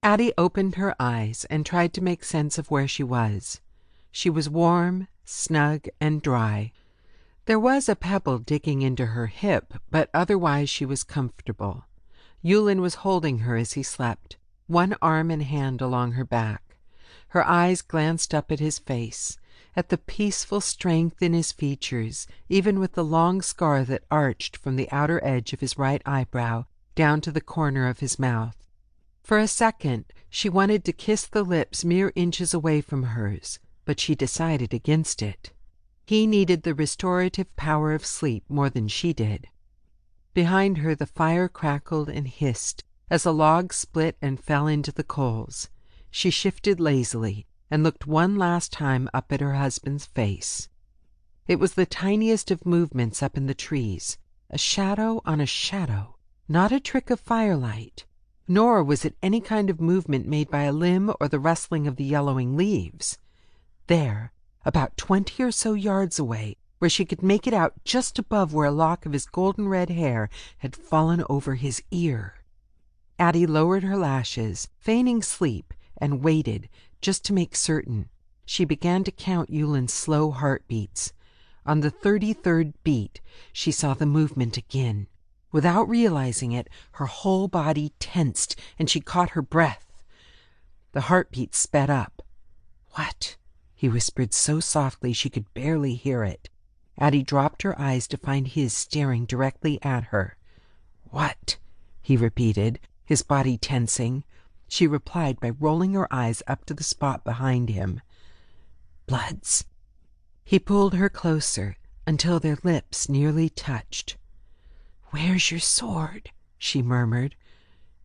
Atty opened her eyes and tried to make sense of where she was. She was warm, snug, and dry. There was a pebble digging into her hip, but otherwise she was comfortable. Yulen was holding her as he slept, one arm and hand along her back. Her eyes glanced up at his face, at the peaceful strength in his features, even with the long scar that arched from the outer edge of his right eyebrow down to the corner of his mouth. For a second she wanted to kiss the lips mere inches away from hers, but she decided against it. He needed the restorative power of sleep more than she did. Behind her the fire crackled and hissed as a log split and fell into the coals. She shifted lazily and looked one last time up at her husband's face. It was the tiniest of movements up in the trees, a shadow on a shadow, not a trick of firelight, nor was it any kind of movement made by a limb or the rustling of the yellowing leaves. There, about 20 or so yards away, where she could make it out just above where a lock of his golden-red hair had fallen over his ear. Atty lowered her lashes, feigning sleep, and waited, just to make certain. She began to count Yulen's slow heartbeats. On the 33rd beat, she saw the movement again. Without realizing it, her whole body tensed, and she caught her breath. The heartbeat sped up. "What?" he whispered so softly she could barely hear it. Atty dropped her eyes to find his staring directly at her. "What?" he repeated, his body tensing. She replied by rolling her eyes up to the spot behind him. "Bloods." He pulled her closer until their lips nearly touched. "Where's your sword?" she murmured.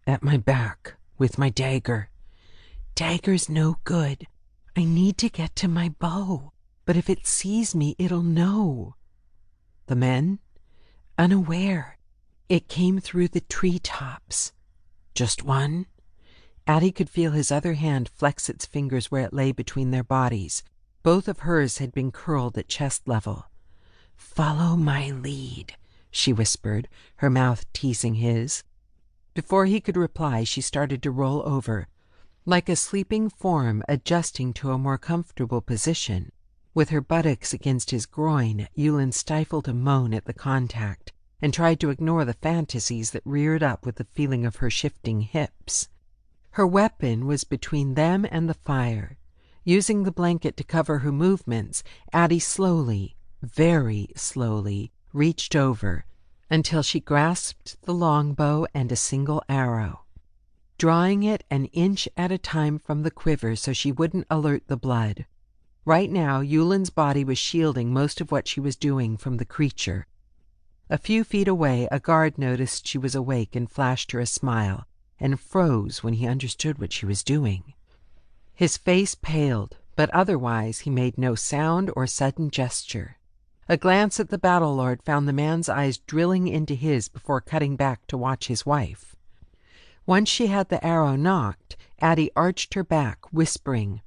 "At my back, with my dagger." "Dagger's no good. I need to get to my bow, but if it sees me, it'll know." "The men?" "Unaware. It came through the treetops." "Just one?" Atty could feel his other hand flex its fingers where it lay between their bodies. Both of hers had been curled at chest level. "Follow my lead," she whispered, her mouth teasing his. Before he could reply, she started to roll over, like a sleeping form adjusting to a more comfortable position. With her buttocks against his groin, Yulen stifled a moan at the contact and tried to ignore the fantasies that reared up with the feeling of her shifting hips. Her weapon was between them and the fire. Using the blanket to cover her movements, Atty slowly, very slowly, reached over until she grasped the longbow and a single arrow, drawing it an inch at a time from the quiver so she wouldn't alert the blood. Right now, Yulen's body was shielding most of what she was doing from the creature. A few feet away, a guard noticed she was awake and flashed her a smile, and froze when he understood what she was doing. His face paled, but otherwise he made no sound or sudden gesture. A glance at the battle lord found the man's eyes drilling into his before cutting back to watch his wife. Once she had the arrow knocked, Atty arched her back, whispering,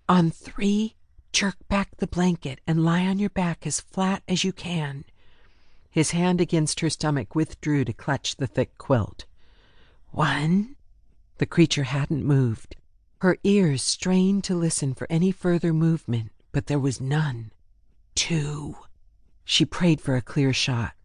"On 3, jerk back the blanket and lie on your back as flat as you can." His hand against her stomach withdrew to clutch the thick quilt. 1. The creature hadn't moved. Her ears strained to listen for any further movement, but there was none. 2. She prayed for a clear shot.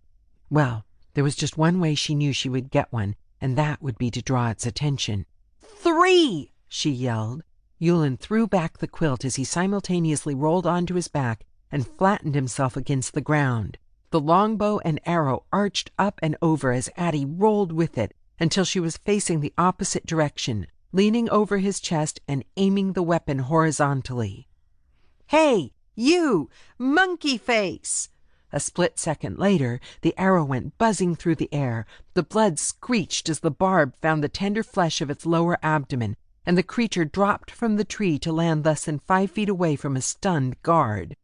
Well, there was just one way she knew she would get one, and that would be to draw its attention. 3! She yelled. Yulen threw back the quilt as he simultaneously rolled onto his back and flattened himself against the ground. The longbow and arrow arched up and over as Atty rolled with it until she was facing the opposite direction, leaning over his chest and aiming the weapon horizontally. "Hey, you! Monkey face!" A split second later, the arrow went buzzing through the air. The blood screeched as the barb found the tender flesh of its lower abdomen, and the creature dropped from the tree to land less than 5 feet away from a stunned guard.